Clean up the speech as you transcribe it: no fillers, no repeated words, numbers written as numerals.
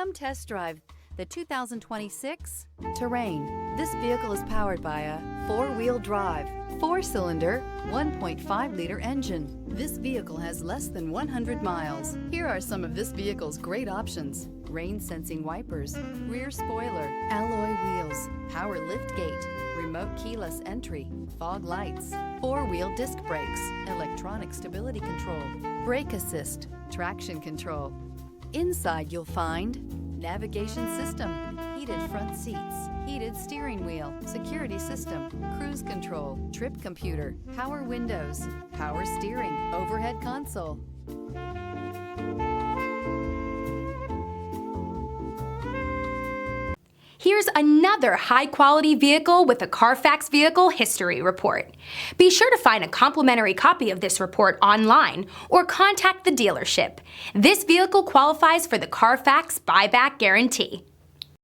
Come test drive the 2026 Terrain. This vehicle is powered by a four-wheel drive, four-cylinder, 1.5-liter engine. This vehicle has less than 100 miles. Here are some of this vehicle's great options: rain-sensing wipers, rear spoiler, alloy wheels, power liftgate, remote keyless entry, fog lights, four-wheel disc brakes, electronic stability control, brake assist, traction control. Inside you'll find navigation system, heated front seats, heated steering wheel, security system, cruise control, trip computer, power windows, power steering, overhead console. Here's another high-quality vehicle with a Carfax Vehicle History Report. Be sure to find a complimentary copy of this report online or contact the dealership. This vehicle qualifies for the Carfax Buyback Guarantee.